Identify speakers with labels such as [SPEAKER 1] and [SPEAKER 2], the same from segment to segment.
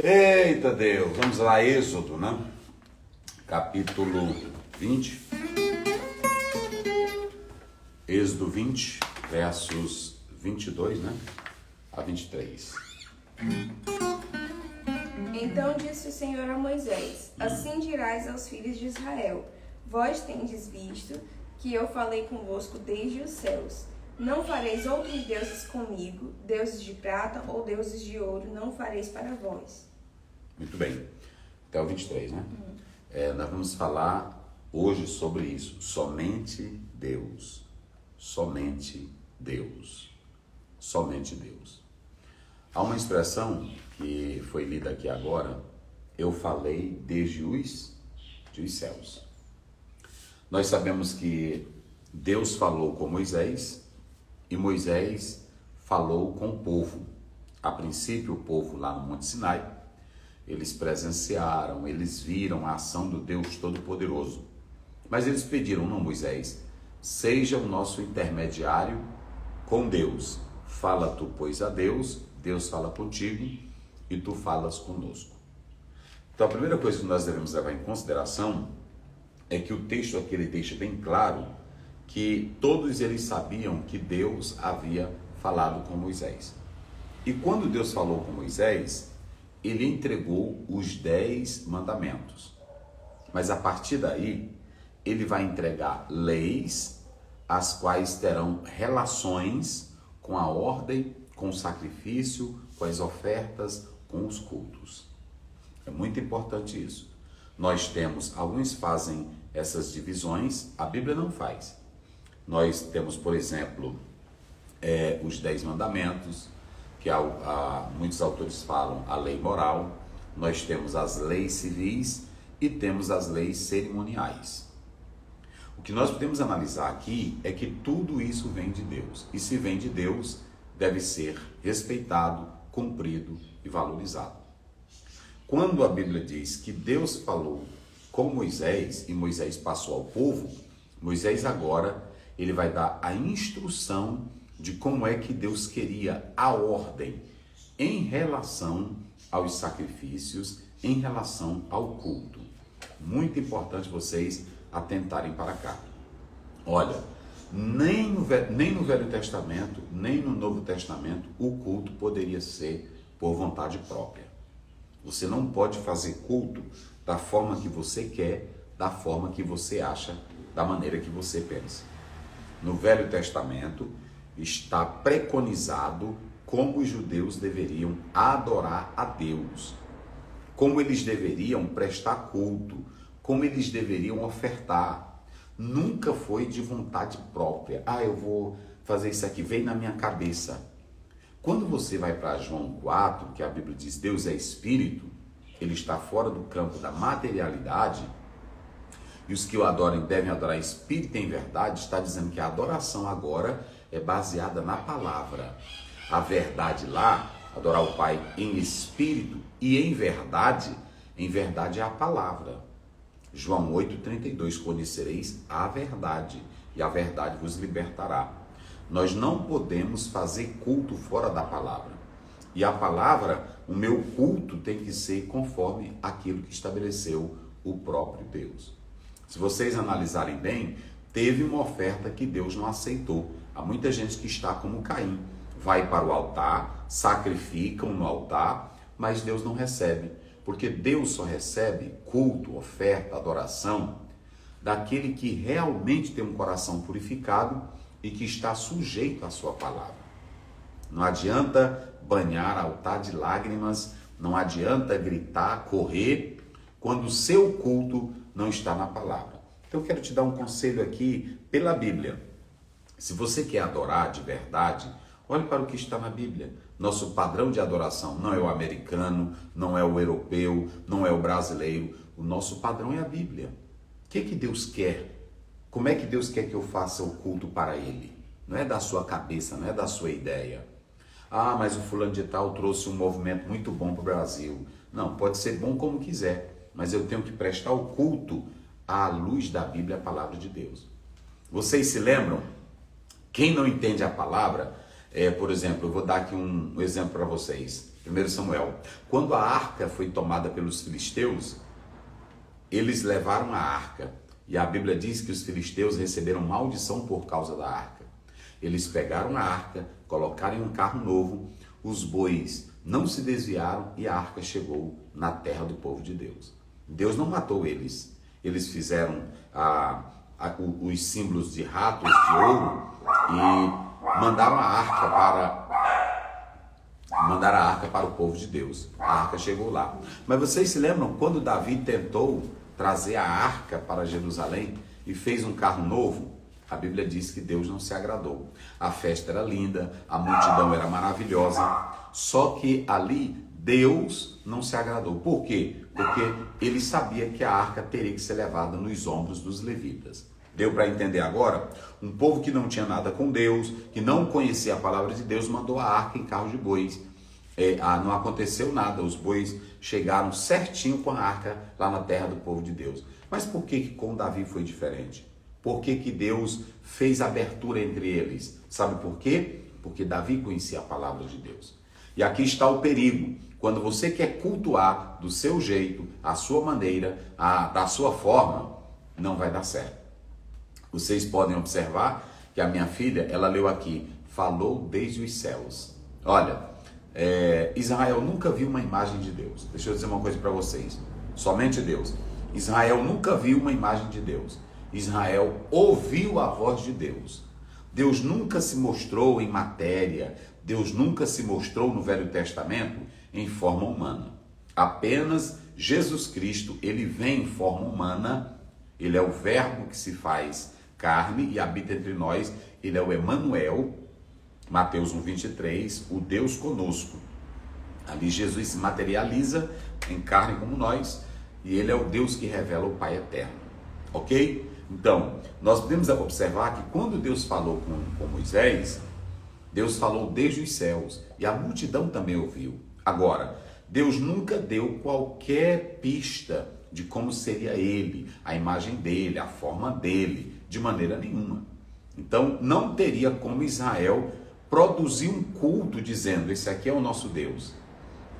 [SPEAKER 1] Eita Deus, vamos lá, Êxodo, né? Capítulo 20. Êxodo 20, versos 22, né? A 23.
[SPEAKER 2] Então disse o Senhor a Moisés: Assim dirás aos filhos de Israel: Vós tendes visto que eu falei convosco desde os céus. Não fareis outros deuses comigo, deuses de prata ou deuses de ouro, não fareis para vós.
[SPEAKER 1] Muito bem. Até o 23, né? Nós vamos falar hoje sobre isso. Somente Deus. Somente Deus. Somente Deus. Há uma expressão que foi lida aqui agora. Eu falei desde os céus. Nós sabemos que Deus falou com Moisés e Moisés falou com o povo. A princípio, o povo lá no Monte Sinai, eles presenciaram, eles viram a ação do Deus Todo-Poderoso. Mas eles pediram: não, Moisés, seja o nosso intermediário com Deus. Fala tu, pois, a Deus, Deus fala contigo e tu falas conosco. Então, a primeira coisa que nós devemos levar em consideração é que o texto aqui ele deixa bem claro que todos eles sabiam que Deus havia falado com Moisés. E quando Deus falou com Moisés, ele entregou os 10 mandamentos. Mas a partir daí, ele vai entregar leis, as quais terão relações com a ordem, com o sacrifício, com as ofertas, com os cultos. É muito importante isso. Nós temos, alguns fazem essas divisões, a Bíblia não faz. Nós temos, por exemplo, os 10 mandamentos, que muitos autores falam a lei moral. Nós temos as leis civis e temos as leis cerimoniais. O que nós podemos analisar aqui é que tudo isso vem de Deus. E se vem de Deus, deve ser respeitado, cumprido e valorizado. Quando a Bíblia diz que Deus falou com Moisés e Moisés passou ao povo, Moisés agora ele vai dar a instrução de como é que Deus queria a ordem em relação aos sacrifícios, em relação ao culto. Muito importante vocês atentarem para cá. Olha, nem no Velho Testamento, nem no Novo Testamento, o culto poderia ser por vontade própria. Você não pode fazer culto da forma que você quer, da forma que você acha, da maneira que você pensa. No Velho Testamento está preconizado como os judeus deveriam adorar a Deus, como eles deveriam prestar culto, como eles deveriam ofertar. Nunca foi de vontade própria. Eu vou fazer isso aqui, veio na minha cabeça. Quando você vai para João 4, que a Bíblia diz Deus é Espírito, ele está fora do campo da materialidade, e os que o adorem devem adorar Espírito em verdade, está dizendo que a adoração agora é baseada na palavra. A verdade lá, adorar o Pai em Espírito e em verdade é a palavra. João 8,32, conhecereis a verdade, e a verdade vos libertará. Nós não podemos fazer culto fora da palavra. E a palavra, o meu culto tem que ser conforme aquilo que estabeleceu o próprio Deus. Se vocês analisarem bem, teve uma oferta que Deus não aceitou. Há muita gente que está como Caim. Vai para o altar, sacrificam no altar, mas Deus não recebe. Porque Deus só recebe culto, oferta, adoração daquele que realmente tem um coração purificado e que está sujeito à sua palavra. Não adianta banhar altar de lágrimas, não adianta gritar, correr, quando o seu culto não está na palavra. Então eu quero te dar um conselho aqui pela Bíblia. Se você quer adorar de verdade, olhe para o que está na Bíblia. Nosso padrão de adoração não é o americano, não é o europeu, não é o brasileiro. O nosso padrão é a Bíblia. O que Deus quer? Como é que Deus quer que eu faça o culto para Ele? Não é da sua cabeça, não é da sua ideia. Mas o fulano de tal trouxe um movimento muito bom para o Brasil. Não, pode ser bom como quiser, mas eu tenho que prestar o culto à luz da Bíblia, a palavra de Deus. Vocês se lembram? Quem não entende a palavra, por exemplo, eu vou dar aqui um exemplo para vocês. 1 Samuel. Quando a arca foi tomada pelos filisteus, eles levaram a arca. E a Bíblia diz que os filisteus receberam maldição por causa da arca. Eles pegaram a arca, colocaram em um carro novo, os bois não se desviaram e a arca chegou na terra do povo de Deus. Deus não matou eles. Eles fizeram os símbolos de ratos de ouro e mandaram a arca para o povo de Deus. A arca chegou lá. Mas vocês se lembram quando Davi tentou trazer a arca para Jerusalém e fez um carro novo? A Bíblia diz que Deus não se agradou. A festa era linda, a multidão era maravilhosa, só que ali Deus não se agradou. Por quê? Porque ele sabia que a arca teria que ser levada nos ombros dos levitas. Deu para entender agora? Um povo que não tinha nada com Deus, que não conhecia a palavra de Deus, mandou a arca em carro de bois. Não aconteceu nada, os bois chegaram certinho com a arca lá na terra do povo de Deus. Mas por que com Davi foi diferente? Por que Deus fez abertura entre eles? Sabe por quê? Porque Davi conhecia a palavra de Deus. E aqui está o perigo. Quando você quer cultuar do seu jeito, a sua maneira, da sua forma, não vai dar certo. Vocês podem observar que a minha filha, ela leu aqui, falou desde os céus. Olha, Israel nunca viu uma imagem de Deus. Deixa eu dizer uma coisa para vocês. Somente Deus. Israel nunca viu uma imagem de Deus. Israel ouviu a voz de Deus. Deus nunca se mostrou em matéria. Deus nunca se mostrou no Velho Testamento em forma humana. Apenas Jesus Cristo, ele vem em forma humana. Ele é o verbo que se faz carne e habita entre nós. Ele é o Emanuel, Mateus 1:23, o Deus conosco. Ali Jesus se materializa em carne como nós, e ele é o Deus que revela o Pai eterno. Ok? Então, nós podemos observar que quando Deus falou com Moisés, Deus falou desde os céus, e a multidão também ouviu. Agora, Deus nunca deu qualquer pista de como seria ele, a imagem dele, a forma dele, de maneira nenhuma. Então, não teria como Israel produzir um culto dizendo, esse aqui é o nosso Deus,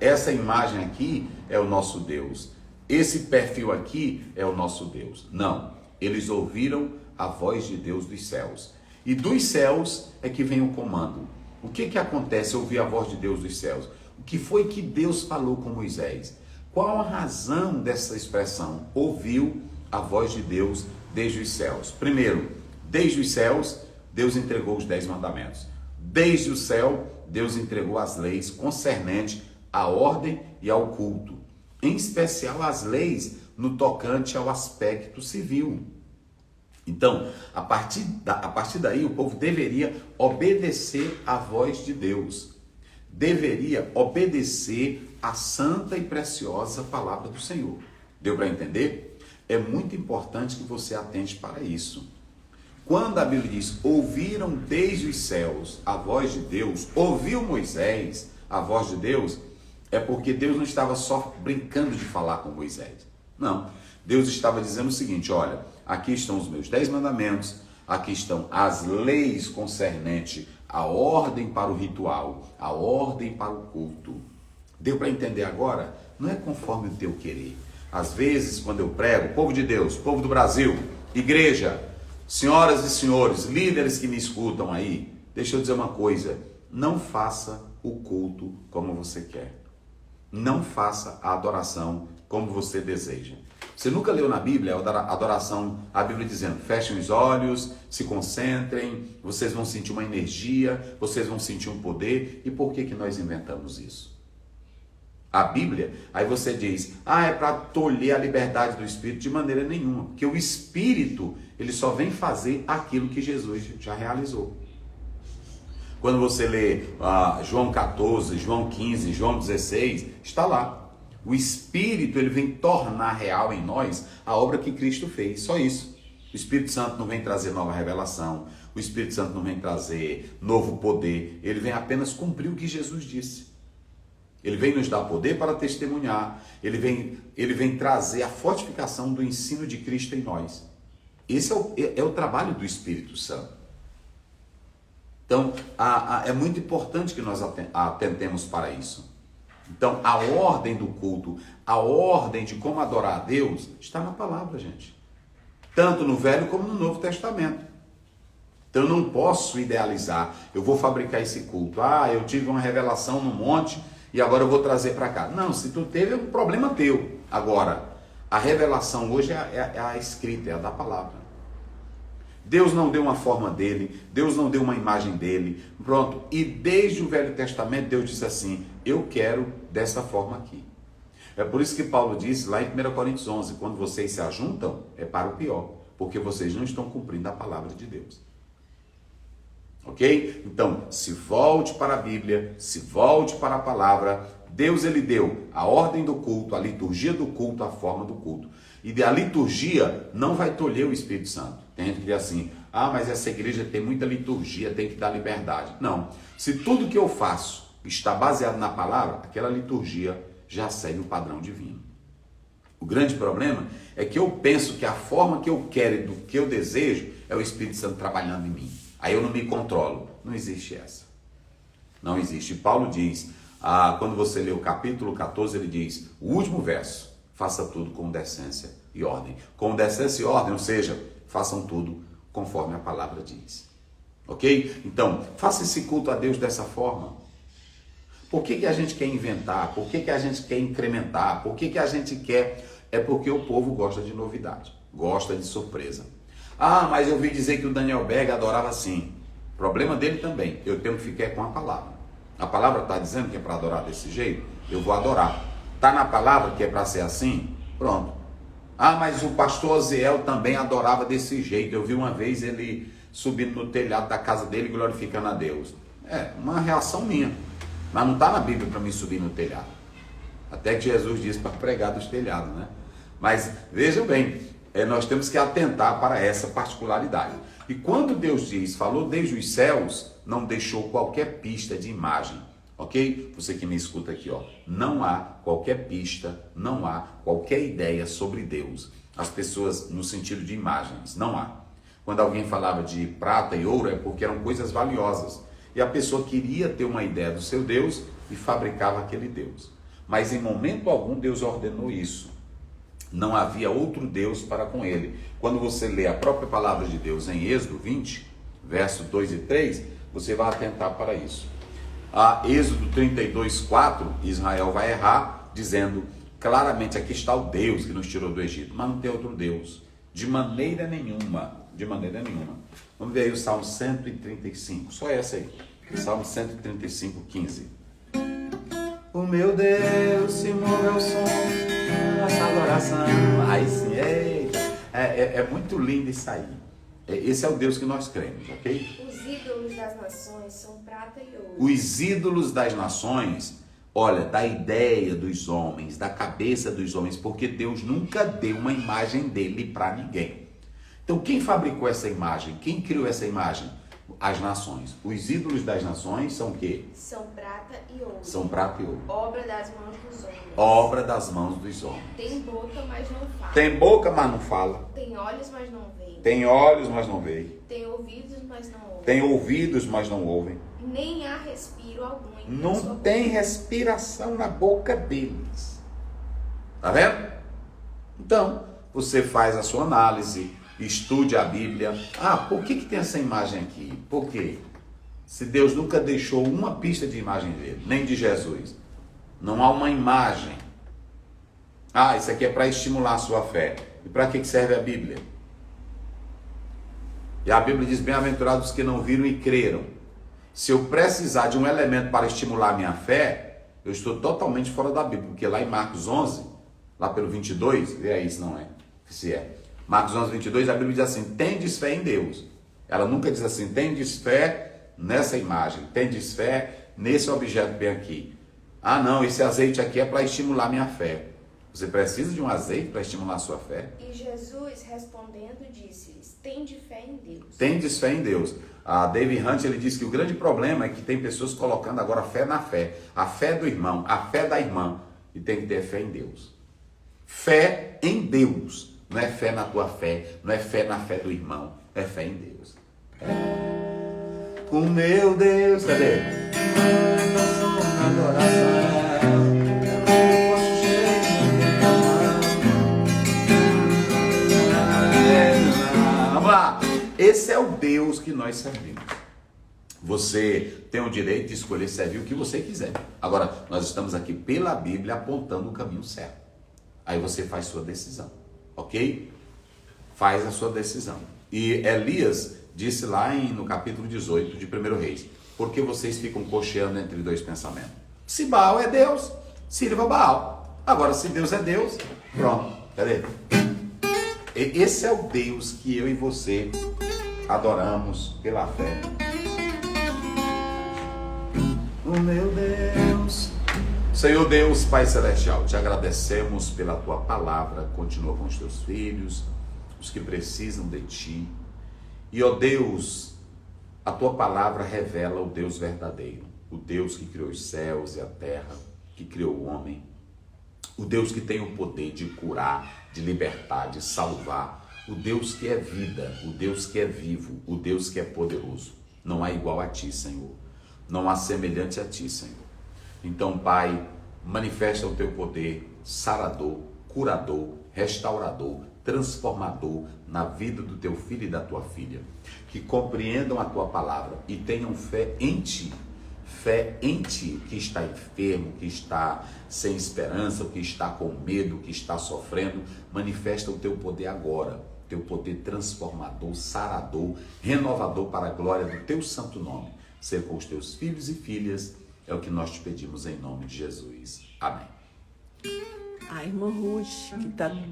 [SPEAKER 1] essa imagem aqui é o nosso Deus, esse perfil aqui é o nosso Deus. Não, eles ouviram a voz de Deus dos céus. E dos céus é que vem o comando. O que acontece ao ouvir a voz de Deus dos céus? O que foi que Deus falou com Moisés? Qual a razão dessa expressão? Ouviu a voz de Deus desde os céus. Primeiro, desde os céus, Deus entregou os 10 mandamentos. Desde o céu, Deus entregou as leis concernentes à ordem e ao culto. Em especial as leis no tocante ao aspecto civil. Então, a partir daí, o povo deveria obedecer à voz de Deus. Deveria obedecer à santa e preciosa palavra do Senhor. Deu para entender? É muito importante que você atente para isso. Quando a Bíblia diz, ouviram desde os céus a voz de Deus, ouviu Moisés a voz de Deus, é porque Deus não estava só brincando de falar com Moisés. Não, Deus estava dizendo o seguinte, olha, aqui estão os meus 10 mandamentos, aqui estão as leis concernentes à ordem para o ritual, à ordem para o culto. Deu para entender agora? Não é conforme o teu querer. Às vezes, quando eu prego, povo de Deus, povo do Brasil, igreja, senhoras e senhores, líderes que me escutam aí, deixa eu dizer uma coisa, não faça o culto como você quer. Não faça a adoração como você deseja. Você nunca leu na Bíblia a adoração, a Bíblia dizendo, fechem os olhos, se concentrem, vocês vão sentir uma energia, vocês vão sentir um poder. E por que nós inventamos isso? A Bíblia, aí você diz, é para tolher a liberdade do Espírito, de maneira nenhuma, porque o Espírito, ele só vem fazer aquilo que Jesus já realizou. Quando você lê João 14, João 15, João 16, está lá. O Espírito, ele vem tornar real em nós a obra que Cristo fez, só isso. O Espírito Santo não vem trazer nova revelação, o Espírito Santo não vem trazer novo poder, ele vem apenas cumprir o que Jesus disse. Ele vem nos dar poder para testemunhar, ele vem trazer a fortificação do ensino de Cristo em nós. Esse é o trabalho do Espírito Santo. Então, é muito importante que nós atentemos para isso. Então, a ordem do culto, a ordem de como adorar a Deus, está na palavra, gente. Tanto no Velho como no Novo Testamento. Então, eu não posso idealizar, eu vou fabricar esse culto. Ah, eu tive uma revelação no monte e agora eu vou trazer para cá. Não, se tu teve, é um problema teu. Agora, a revelação hoje é a escrita, é a da palavra. Deus não deu uma forma dele, Deus não deu uma imagem dele, pronto. E desde o Velho Testamento, Deus disse assim, eu quero dessa forma aqui. É por isso que Paulo disse lá em 1 Coríntios 11, quando vocês se ajuntam, é para o pior, porque vocês não estão cumprindo a palavra de Deus. Ok? Então, se volte para a Bíblia, se volte para a palavra. Deus, ele deu a ordem do culto, a liturgia do culto, a forma do culto. E a liturgia não vai tolher o Espírito Santo. Tem gente que diz assim, ah, mas essa igreja tem muita liturgia, tem que dar liberdade. Não. Se tudo que eu faço está baseado na palavra, aquela liturgia já segue o padrão divino. O grande problema é que eu penso que a forma que eu quero e do que eu desejo é o Espírito Santo trabalhando em mim. Aí eu não me controlo. Não existe essa. Não existe. Paulo diz, quando você lê o capítulo 14, ele diz, o último verso, faça tudo com decência e ordem. Com decência e ordem, ou seja, façam tudo conforme a palavra diz. Ok? Então, faça esse culto a Deus dessa forma. Por que a gente quer inventar? Por que a gente quer incrementar? Por que a gente quer? É porque o povo gosta de novidade, gosta de surpresa. Ah, mas eu ouvi dizer que o Daniel Berg adorava assim. Problema dele também. Eu tenho que ficar com a palavra. A palavra está dizendo que é para adorar desse jeito? Eu vou adorar. Está na palavra que é para ser assim? Pronto. Ah, mas o pastor Oziel também adorava desse jeito. Eu vi uma vez ele subindo no telhado da casa dele glorificando a Deus. É uma reação minha. Mas não está na Bíblia para mim subir no telhado. Até que Jesus disse para pregar dos telhados, né? Mas vejam bem, nós temos que atentar para essa particularidade. E quando Deus diz, falou desde os céus, não deixou qualquer pista de imagem. Ok? Você que me escuta aqui, ó. Não há qualquer pista, não há qualquer ideia sobre Deus. As pessoas no sentido de imagens, não há. Quando alguém falava de prata e ouro é porque eram coisas valiosas. E a pessoa queria ter uma ideia do seu Deus e fabricava aquele Deus. Mas em momento algum Deus ordenou isso. Não havia outro Deus para com ele. Quando você lê a própria palavra de Deus em Êxodo 20, versos 2 e 3, você vai atentar para isso. Êxodo 32, 4, Israel vai errar, dizendo claramente, aqui está o Deus que nos tirou do Egito, mas não tem outro Deus, de maneira nenhuma, de maneira nenhuma. Vamos ver aí o Salmo 135, só essa aí, Salmo 135, 15. O meu Deus se move ao som dessa adoração. Aí sim, é muito lindo isso aí. Esse é o Deus que nós cremos, ok?
[SPEAKER 2] Os ídolos das nações são prata e ouro.
[SPEAKER 1] Os ídolos das nações, olha, da ideia dos homens, da cabeça dos homens, porque Deus nunca deu uma imagem dele para ninguém. Então, quem fabricou essa imagem? Quem criou essa imagem? As nações. Os ídolos das nações são o quê?
[SPEAKER 2] São prata e ouro.
[SPEAKER 1] São prata e ouro.
[SPEAKER 2] Obra das mãos dos homens.
[SPEAKER 1] Obra das mãos dos homens.
[SPEAKER 2] Tem boca, mas não fala.
[SPEAKER 1] Tem boca, mas não fala.
[SPEAKER 2] Tem olhos, mas não veem.
[SPEAKER 1] Tem olhos, mas não veem.
[SPEAKER 2] Tem ouvidos, mas não ouvem.
[SPEAKER 1] Tem ouvidos, mas não ouvem.
[SPEAKER 2] Nem há respiro algum em
[SPEAKER 1] Não
[SPEAKER 2] sua
[SPEAKER 1] tem
[SPEAKER 2] boca.
[SPEAKER 1] respiração na boca deles. Tá vendo? Então, você faz a sua análise, estude a Bíblia. Por que tem essa imagem aqui? Por quê? Se Deus nunca deixou uma pista de imagem dele, nem de Jesus. Não há uma imagem. Isso aqui é para estimular a sua fé. E para que serve a Bíblia? E a Bíblia diz, bem-aventurados os que não viram e creram. Se eu precisar de um elemento para estimular a minha fé, eu estou totalmente fora da Bíblia. Porque lá em Marcos 11, lá pelo 22, vê aí se não é, se é. Marcos 11, 22, a Bíblia diz assim, tendes fé em Deus. Ela nunca diz assim, tendes fé nessa imagem, tendes fé nesse objeto bem aqui. Não, esse azeite aqui é para estimular minha fé. Você precisa de um azeite para estimular a sua fé?
[SPEAKER 2] E Jesus, respondendo, disse-lhes, tende fé em Deus.
[SPEAKER 1] Tendes fé em Deus. A David Hunt, ele diz que o grande problema é que tem pessoas colocando agora fé na fé. A fé do irmão, a fé da irmã. E tem que ter fé em Deus. Fé em Deus. Não é fé na tua fé, não é fé na fé do irmão. É fé em Deus. O meu Deus, cadê? Adoração. Esse é o Deus que nós servimos. Você tem o direito de escolher servir o que você quiser. Agora, nós estamos aqui pela Bíblia apontando o caminho certo. Aí você faz sua decisão, ok? Faz a sua decisão. E Elias disse lá no capítulo 18 de 1 Reis: por que vocês ficam cocheando entre dois pensamentos? Se Baal é Deus, sirva Baal. Agora, se Deus é Deus, pronto. Cadê? Esse é o Deus que eu e você adoramos pela fé. O meu Deus. Senhor Deus, Pai Celestial, te agradecemos pela tua palavra. Continua com os teus filhos, os que precisam de ti. E, ó Deus, a tua palavra revela o Deus verdadeiro, o Deus que criou os céus e a terra, que criou o homem, o Deus que tem o poder de curar, de libertar, de salvar, o Deus que é vida, o Deus que é vivo, o Deus que é poderoso. Não há igual a ti, Senhor. Não há semelhante a ti, Senhor. Então, Pai, manifesta o teu poder sarador, curador, restaurador, transformador na vida do teu filho e da tua filha. Que compreendam a tua palavra e tenham fé em ti. Fé em ti, que está enfermo, que está sem esperança, que está com medo, que está sofrendo. Manifesta o teu poder agora. Teu poder transformador, sarador, renovador para a glória do teu santo nome. Ser com os teus filhos e filhas, é o que nós te pedimos em nome de Jesus. Amém.
[SPEAKER 3] A irmã Ruth, que está